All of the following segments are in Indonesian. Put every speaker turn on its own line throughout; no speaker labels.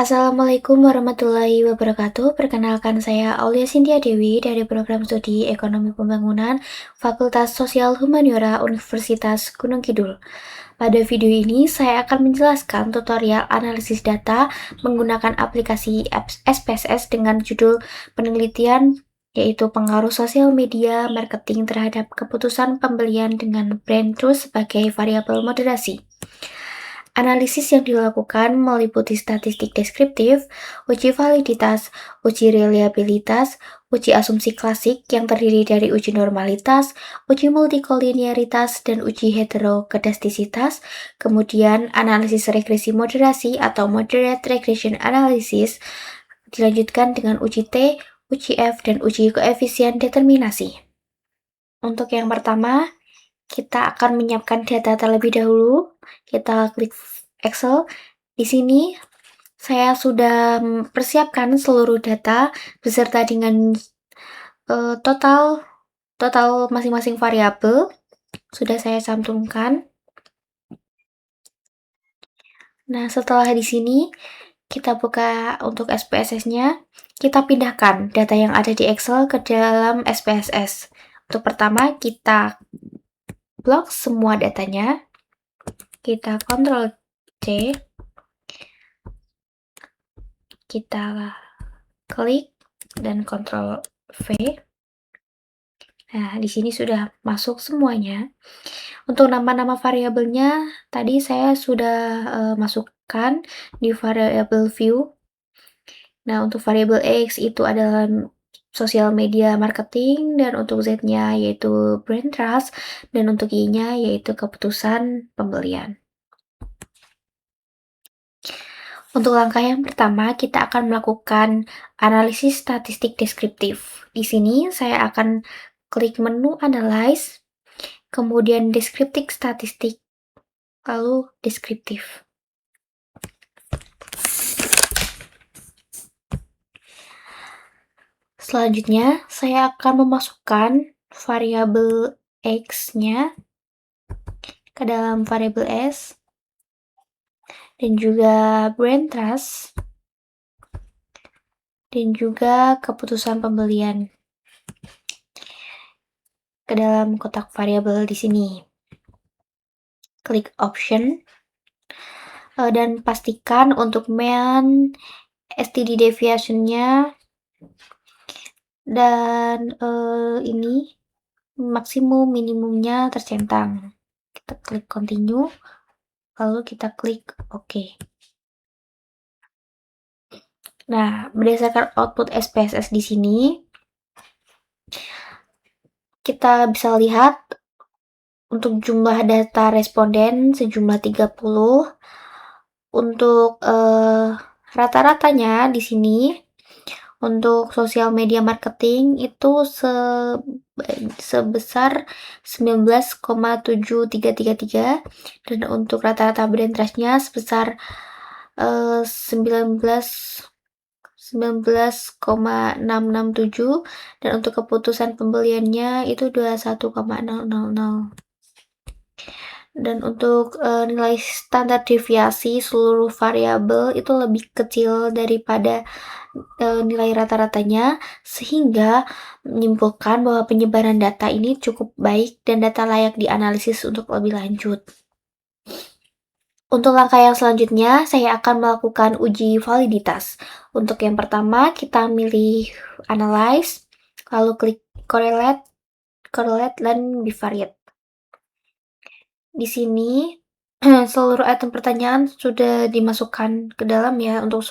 Assalamualaikum warahmatullahi wabarakatuh. Perkenalkan saya Aulia Cynthia Dewi dari Program Studi Ekonomi Pembangunan Fakultas Sosial Humaniora Universitas Gunung Kidul. Pada video ini saya akan menjelaskan tutorial analisis data menggunakan aplikasi SPSS dengan judul penelitian yaitu pengaruh sosial media marketing terhadap keputusan pembelian dengan brand trust sebagai variabel moderasi. Analisis yang dilakukan meliputi statistik deskriptif, uji validitas, uji reliabilitas, uji asumsi klasik yang terdiri dari uji normalitas, uji multikolinearitas, dan uji heterokedastisitas, kemudian analisis regresi moderasi atau moderate regression analysis, dilanjutkan dengan uji T, uji F, dan uji koefisien determinasi. Untuk yang pertama, kita akan menyiapkan data terlebih dahulu. Kita klik Excel. Di sini saya sudah persiapkan seluruh data beserta dengan total masing-masing variabel. Sudah saya cantumkan. Nah, setelah di sini kita buka untuk SPSS-nya. Kita pindahkan data yang ada di Excel ke dalam SPSS. Untuk pertama, kita blok semua datanya. Kita Ctrl C, kita klik dan Ctrl V. Nah, di sini sudah masuk semuanya. Untuk nama-nama variabelnya tadi saya sudah masukkan di variabel view. Nah, untuk variabel X itu adalah sosial media marketing, dan untuk Z-nya yaitu brand trust, dan untuk Y-nya yaitu keputusan pembelian. Untuk langkah yang pertama, kita akan melakukan analisis statistik deskriptif. Di sini saya akan klik menu Analyze, kemudian Descriptive Statistik, lalu Deskriptif. Selanjutnya, saya akan memasukkan variabel X-nya ke dalam variabel S, dan juga brand trust, dan juga keputusan pembelian ke dalam kotak variabel di sini. Klik Option, dan pastikan untuk mean STD deviation-nya dan ini maksimum minimumnya tercentang. Kita klik Continue, lalu kita klik OK. Nah, berdasarkan output SPSS di sini, kita bisa lihat untuk jumlah data responden sejumlah 30. Untuk rata-ratanya di sini untuk sosial media marketing itu sebesar 19,7333, dan untuk rata-rata brand trust-nya sebesar 19,667, dan untuk keputusan pembeliannya itu 21,000. Dan untuk nilai standar deviasi seluruh variabel itu lebih kecil daripada nilai rata-ratanya, sehingga menyimpulkan bahwa penyebaran data ini cukup baik dan data layak dianalisis untuk lebih lanjut. Untuk langkah yang selanjutnya, saya akan melakukan uji validitas. Untuk yang pertama, kita milih Analyze, lalu klik Correlate, dan Bivariate. Di sini seluruh item pertanyaan sudah dimasukkan ke dalam ya, untuk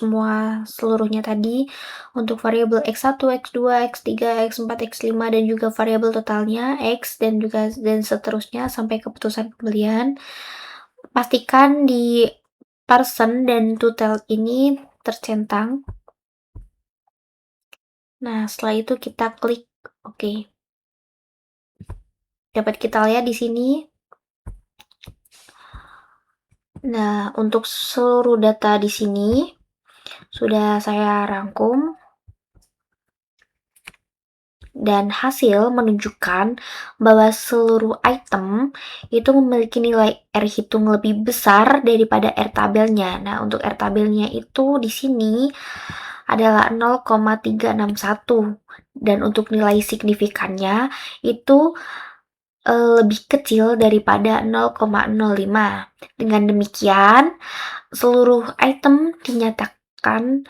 seluruhnya tadi. Untuk variabel X1, X2, X3, X4, X5, dan juga variabel totalnya X, dan seterusnya sampai keputusan pembelian. Pastikan di person dan total ini tercentang. Nah, setelah itu kita klik OK. Dapat kita lihat di sini. Nah, untuk seluruh data di sini sudah saya rangkum. Dan hasil menunjukkan bahwa seluruh item itu memiliki nilai R hitung lebih besar daripada R tabelnya. Nah, untuk R tabelnya itu di sini adalah 0,361 dan untuk nilai signifikannya itu lebih kecil daripada 0,05. Dengan demikian, seluruh item dinyatakan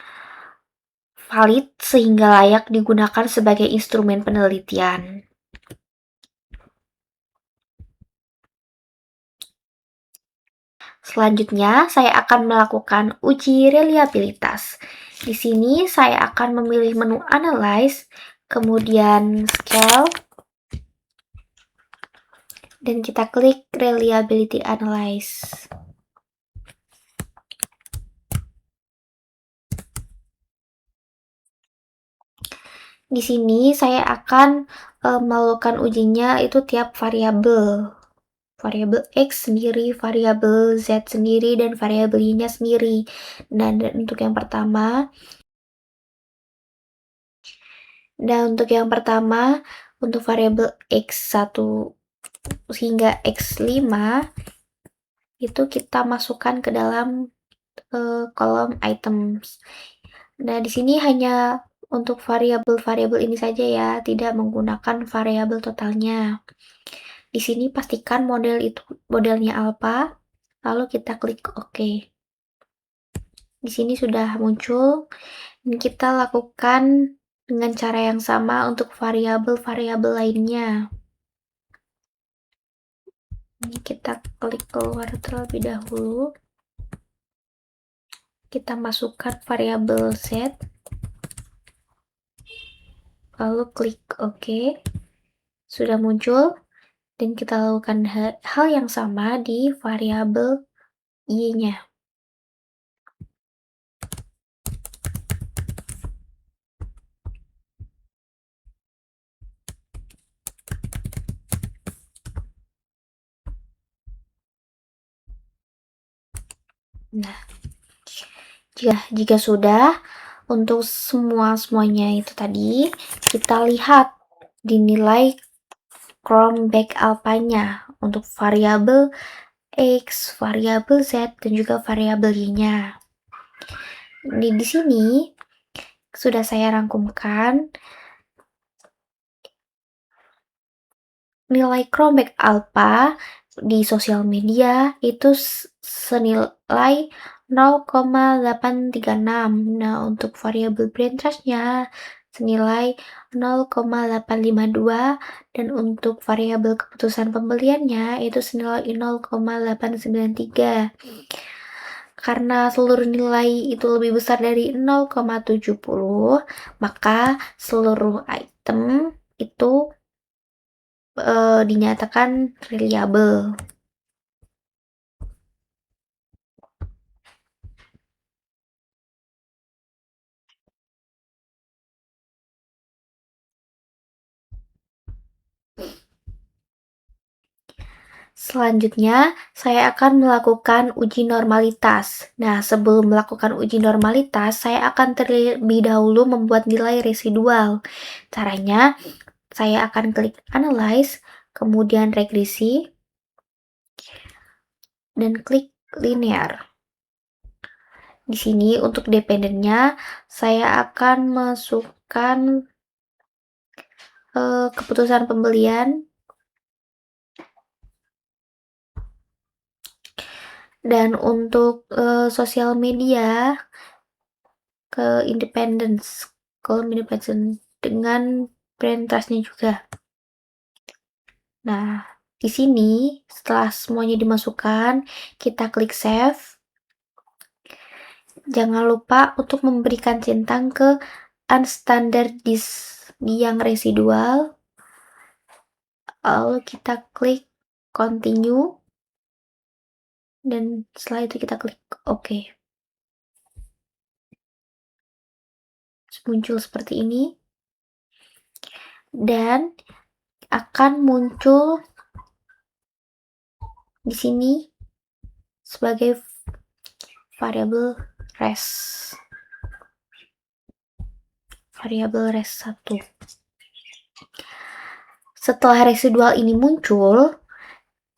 valid sehingga layak digunakan sebagai instrumen penelitian. Selanjutnya, saya akan melakukan uji reliabilitas. Di sini saya akan memilih menu Analyze, kemudian Scale, dan kita klik Reliability Analyze. Di sini saya akan melakukan ujinya itu tiap variabel. Variabel X sendiri, variabel Z sendiri, dan variabel Y-nya sendiri. Nah, dan untuk yang pertama, untuk variabel X1 hingga X5, itu kita masukkan ke dalam kolom items. Nah, di sini hanya untuk variabel-variabel ini saja ya, tidak menggunakan variabel totalnya. Di sini pastikan modelnya alpha, lalu kita klik OK. Di sini sudah muncul, dan kita lakukan dengan cara yang sama untuk variabel-variabel lainnya. Ini kita klik keluar terlebih dahulu. Kita masukkan variabel Z, lalu klik OK. Sudah muncul, dan kita lakukan hal yang sama di variabel Y-nya. Nah, jika sudah, untuk semuanya itu tadi, kita lihat di nilai Chromback alpha-nya untuk variabel X, variabel Z, dan juga variabel Y-nya. Di sini sudah saya rangkumkan nilai Chromback alpha di sosial media itu senilai 0,836. Nah, untuk variabel brain trust-nya senilai 0,852 dan untuk variabel keputusan pembeliannya itu senilai 0,893. Karena seluruh nilai itu lebih besar dari 0,70, maka seluruh item itu dinyatakan reliable. Selanjutnya, saya akan melakukan uji normalitas. Nah, sebelum melakukan uji normalitas, saya akan terlebih dahulu membuat nilai residual. Caranya, saya akan klik Analyze, kemudian Regresi, dan klik Linear. Di sini untuk dependennya, saya akan masukkan keputusan pembelian, dan untuk sosial media ke independence, kolom independence dengan brand trust-nya juga. Nah, di sini setelah semuanya dimasukkan, kita klik save. Jangan lupa untuk memberikan centang ke unstandardized yang residual. Lalu kita klik continue, dan setelah itu kita klik OK. Muncul seperti ini, dan akan muncul di sini sebagai variabel res. Variabel res 1. Setelah residual ini muncul,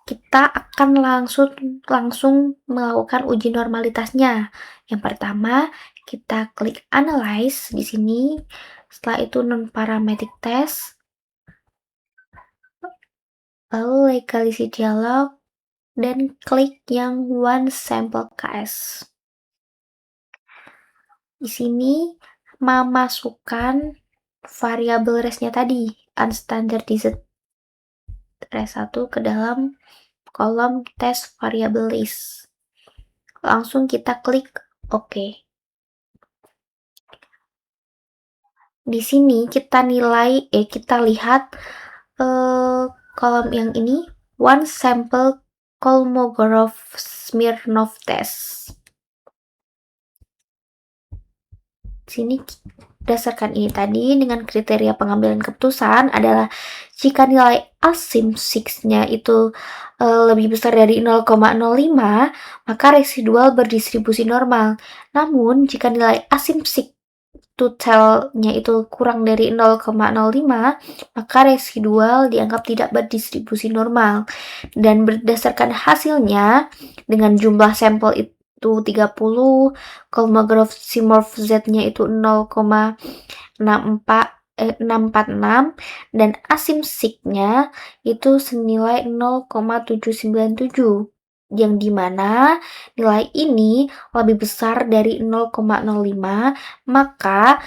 kita akan langsung melakukan uji normalitasnya. Yang pertama, kita klik analyze di sini. Setelah itu non-parametric test, lalu legalisity dialog, dan klik yang one sample KS. Di sini memasukkan variabel res-nya tadi, unstandardized res1 ke dalam kolom test variable list. Langsung kita klik OK. Di sini kita lihat kolom yang ini, one sample Kolmogorov-Smirnov test. Di sini berdasarkan ini tadi, dengan kriteria pengambilan keputusan adalah jika nilai asymptotic-nya itu lebih besar dari 0,05, maka residual berdistribusi normal. Namun, jika nilai asymptotic totalnya itu kurang dari 0,05, maka residual dianggap tidak berdistribusi normal. Dan berdasarkan hasilnya, dengan jumlah sampel itu 30, Kolmogorov-Smirnov Z-nya itu 0,646, dan asymptotic-nya itu senilai 0,797. Yang dimana nilai ini lebih besar dari 0,05, maka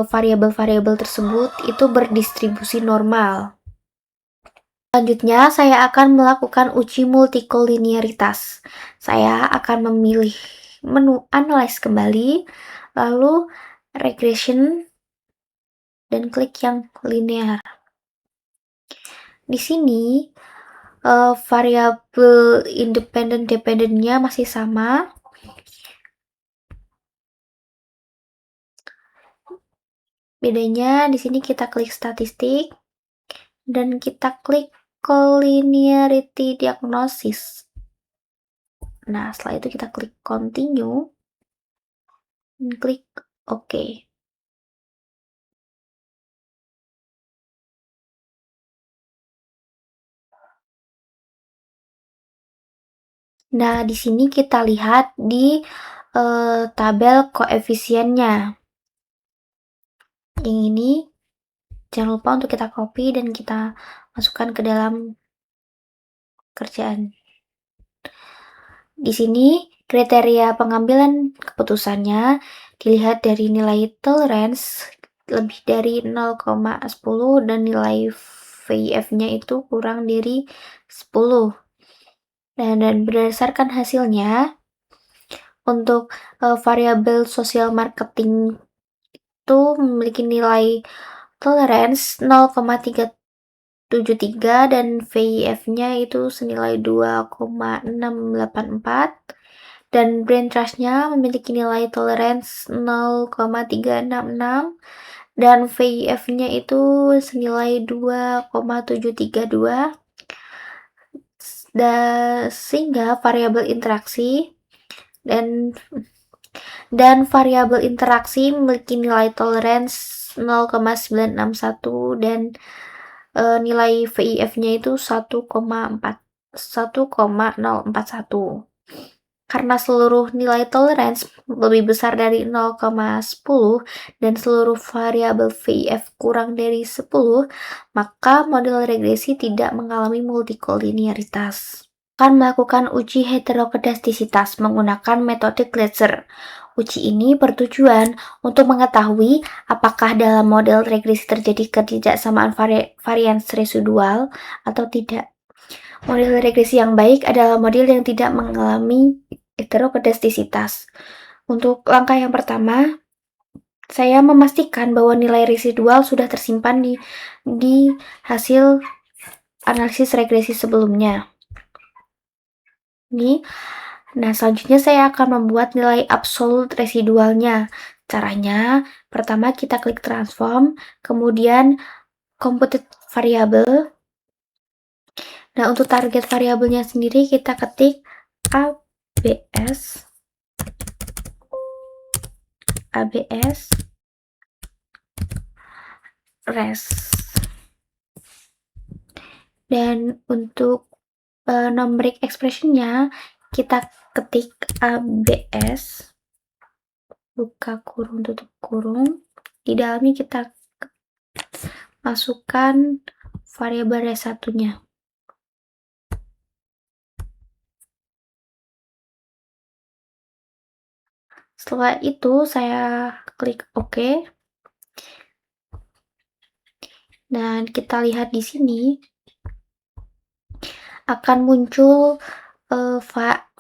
variabel-variabel tersebut itu berdistribusi normal. Selanjutnya, saya akan melakukan uji multikolinearitas. Saya akan memilih menu analyze kembali, lalu regression, dan klik yang linear. Di sini, variabel independen-dependennya masih sama. Bedanya di sini kita klik statistik dan kita klik collinearity diagnosis. Nah, setelah itu kita klik continue dan klik OK. Nah, di sini kita lihat di tabel koefisiennya. Yang ini jangan lupa untuk kita copy dan kita masukkan ke dalam kerjaan. Di sini kriteria pengambilan keputusannya dilihat dari nilai tolerance lebih dari 0,10 dan nilai VIF-nya itu kurang dari 10. Dan berdasarkan hasilnya, untuk variabel social marketing itu memiliki nilai tolerance 0,373 dan VIF-nya itu senilai 2,684, dan brain trust-nya memiliki nilai tolerance 0,366 dan VIF-nya itu senilai 2,732. Sehingga variabel interaksi dan variabel interaksi memiliki nilai tolerance 0,961 dan nilai VIF-nya itu 1,041. Karena seluruh nilai tolerance lebih besar dari 0,10 dan seluruh variabel VIF kurang dari 10, maka model regresi tidak mengalami multikolinearitas. Akan melakukan uji heterokedastisitas menggunakan metode Gleiser. Uji ini bertujuan untuk mengetahui apakah dalam model regresi terjadi ketidaksamaan varians residual atau tidak. Model regresi yang baik adalah model yang tidak mengalami heterokedastisitas. Untuk langkah yang pertama, saya memastikan bahwa nilai residual sudah tersimpan di hasil analisis regresi sebelumnya. Nah, selanjutnya saya akan membuat nilai absolut residualnya. Caranya, pertama kita klik transform, kemudian computed variable. Nah, untuk target variabelnya sendiri kita ketik ABS res. Dan untuk numeric expression-nya kita ketik ABS, buka kurung tutup kurung, di dalamnya kita masukkan variabel res1-nya. Setelah itu saya klik OK. Dan kita lihat di sini akan muncul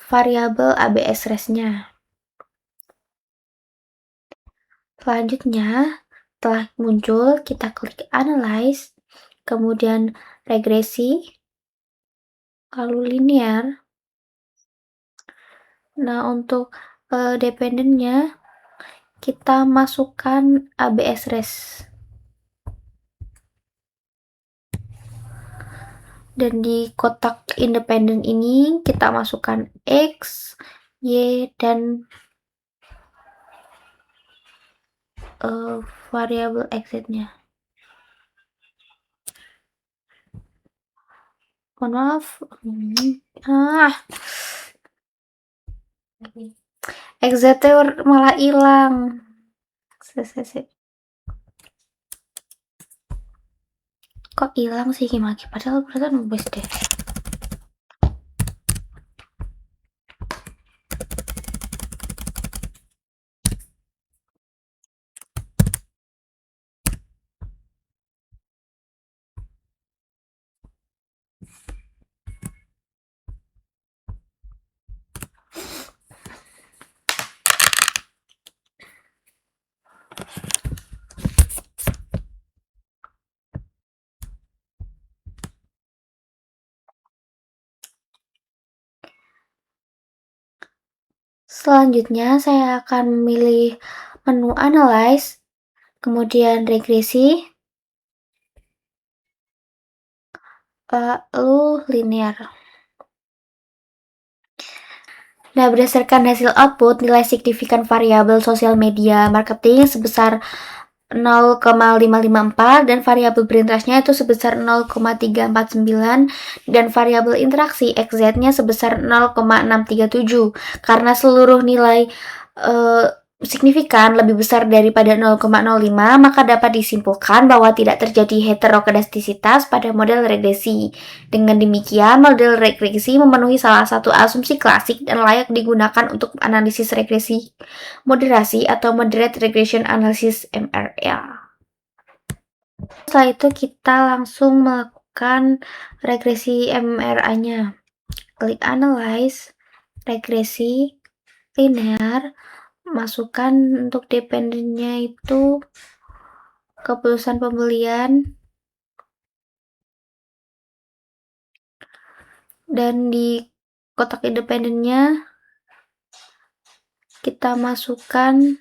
variabel ABS res-nya. Selanjutnya, setelah muncul, kita klik Analyze, kemudian regresi, lalu linear. Nah, untuk dependennya, kita masukkan ABS res. Dan di kotak independen ini, kita masukkan X, Y, dan variabel exit-nya. Mohon maaf. Exit-nya malah hilang. Kok hilang sih Himaki? Padahal perasaan best deh. Selanjutnya saya akan memilih menu Analyze, kemudian regresi, lalu linear. Nah, berdasarkan hasil output, nilai signifikan variabel sosial media marketing sebesar 0,554 dan variabel berinterestnya itu sebesar 0,349 dan variabel interaksi XZ-nya sebesar 0,637. Karena seluruh nilai signifikan lebih besar daripada 0,05, maka dapat disimpulkan bahwa tidak terjadi heterokedastisitas pada model regresi. Dengan demikian, model regresi memenuhi salah satu asumsi klasik dan layak digunakan untuk analisis regresi moderasi atau moderate regression analysis MRA. Setelah itu kita langsung melakukan regresi MRA-nya. Klik Analyze, regresi, linear, masukkan untuk dependennya itu keputusan pembelian, dan di kotak independennya kita masukkan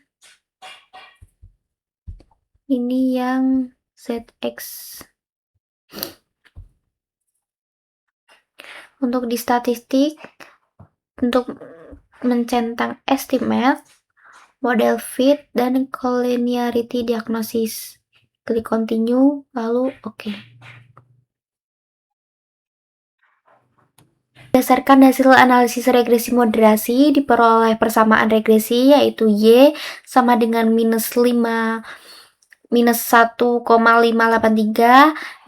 ini yang ZX. Untuk di statistik, untuk mencentang estimate, model fit, dan collinearity diagnosis. Klik continue, lalu OK. Berdasarkan hasil analisis regresi moderasi, diperoleh persamaan regresi yaitu Y sama dengan minus 1,583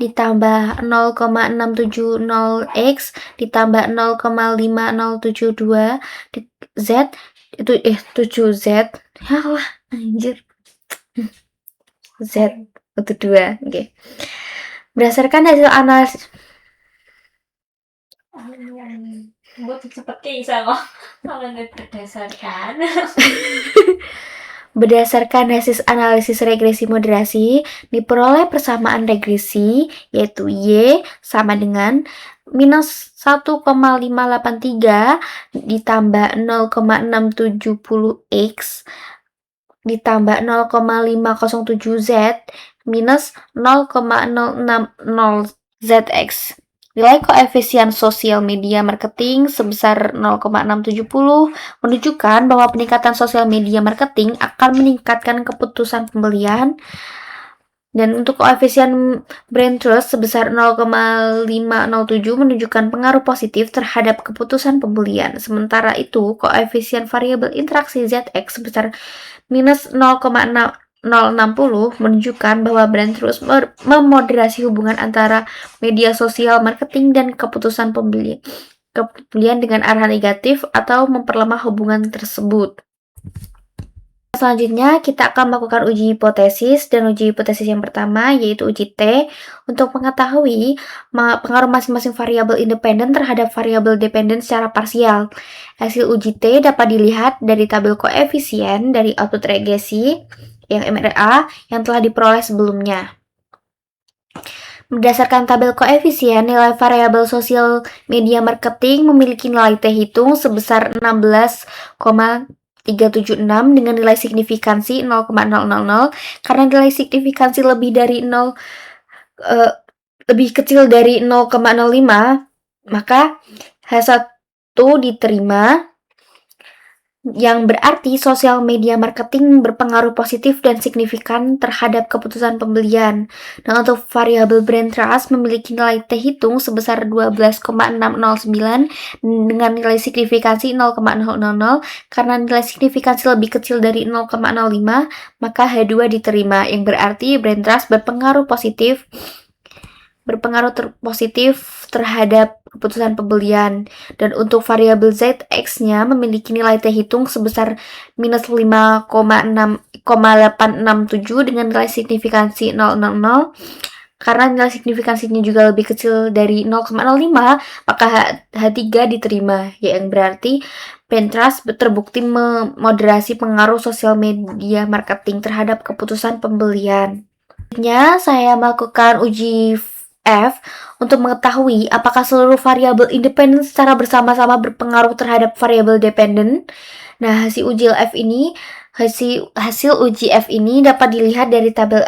ditambah 0,670x ditambah 0,5072 Z itu 7Z. Halah, anjir. Z itu 2. Oke. Berdasarkan hasil analisis Berdasarkan hasil analisis regresi moderasi, diperoleh persamaan regresi, yaitu Y sama dengan minus 1,583 ditambah 0,670x ditambah 0,507Z minus 0,060ZX. Nilai koefisien sosial media marketing sebesar 0,670 menunjukkan bahwa peningkatan sosial media marketing akan meningkatkan keputusan pembelian Dan untuk koefisien brain trust sebesar 0,507 menunjukkan pengaruh positif terhadap keputusan pembelian. Sementara itu, koefisien variabel interaksi ZX sebesar minus 0,060 menunjukkan bahwa brain trust memoderasi hubungan antara media sosial, marketing, dan keputusan pembelian dengan arah negatif atau memperlemah hubungan tersebut. Selanjutnya, kita akan melakukan uji hipotesis, dan uji hipotesis yang pertama yaitu uji T untuk mengetahui pengaruh masing-masing variabel independen terhadap variabel dependen secara parsial. Hasil uji T dapat dilihat dari tabel koefisien dari output regresi yang MRA yang telah diperoleh sebelumnya. Berdasarkan tabel koefisien, nilai variabel sosial media marketing memiliki nilai T hitung sebesar 16,376 dengan nilai signifikansi 0,000 karena nilai signifikansi lebih kecil dari 0,05 maka H1 diterima, yang berarti sosial media marketing berpengaruh positif dan signifikan terhadap keputusan pembelian. Nah, untuk variabel brain trust memiliki nilai T hitung sebesar 12,609 dengan nilai signifikansi 0,000 karena nilai signifikansi lebih kecil dari 0,05 maka H2 diterima, yang berarti brain trust berpengaruh positif terhadap keputusan pembelian. Dan untuk variabel ZX-nya memiliki nilai T hitung sebesar minus 5,867 dengan nilai signifikansi 0,00. Karena nilai signifikansinya juga lebih kecil dari 0,05, maka H3 diterima, yang berarti brain trust terbukti memoderasi pengaruh sosial media marketing terhadap keputusan pembelian. Selanjutnya, saya melakukan uji F untuk mengetahui apakah seluruh variabel independen secara bersama-sama berpengaruh terhadap variabel dependen. Nah, hasil uji F ini dapat dilihat dari tabel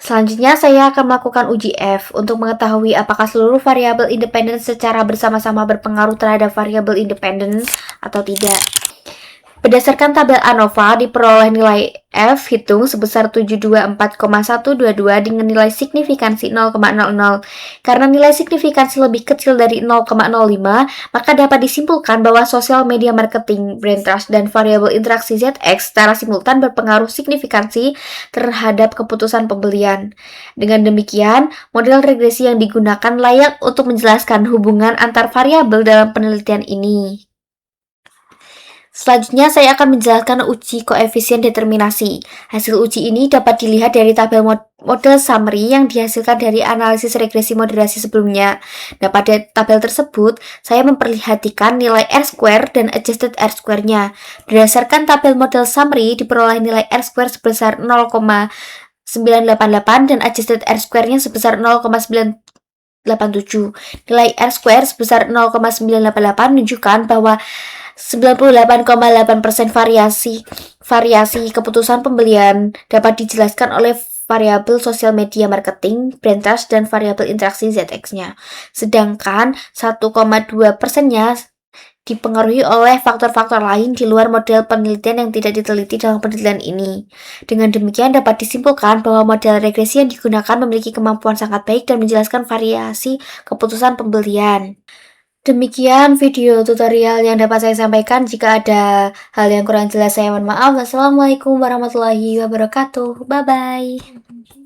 Selanjutnya, saya akan melakukan uji F untuk mengetahui apakah seluruh variabel independen secara bersama-sama berpengaruh terhadap variabel independen atau tidak. Berdasarkan tabel ANOVA, diperoleh nilai F hitung sebesar 724,122 dengan nilai signifikansi 0,00. Karena nilai signifikansi lebih kecil dari 0,05, maka dapat disimpulkan bahwa sosial media marketing, brain trust, dan variabel interaksi ZX secara simultan berpengaruh signifikansi terhadap keputusan pembelian. Dengan demikian, model regresi yang digunakan layak untuk menjelaskan hubungan antar variabel dalam penelitian ini. Selanjutnya, saya akan menjelaskan uji koefisien determinasi. Hasil uji ini dapat dilihat dari tabel model summary yang dihasilkan dari analisis regresi moderasi sebelumnya. Nah, pada tabel tersebut, saya memperlihatkan nilai R-square dan adjusted R-square-nya. Berdasarkan tabel model summary, diperoleh nilai R-square sebesar 0,988 dan adjusted R-square-nya sebesar 0,987. Nilai R-square sebesar 0,988 menunjukkan bahwa 98,8% variasi keputusan pembelian dapat dijelaskan oleh variabel sosial media marketing, brain trust, dan variabel interaksi ZX-nya. Sedangkan 1,2%-nya dipengaruhi oleh faktor-faktor lain di luar model penelitian yang tidak diteliti dalam penelitian ini. Dengan demikian dapat disimpulkan bahwa model regresi yang digunakan memiliki kemampuan sangat baik dan menjelaskan variasi keputusan pembelian. Demikian video tutorial yang dapat saya sampaikan. Jika ada hal yang kurang jelas, saya mohon maaf. Wassalamualaikum warahmatullahi wabarakatuh. Bye-bye.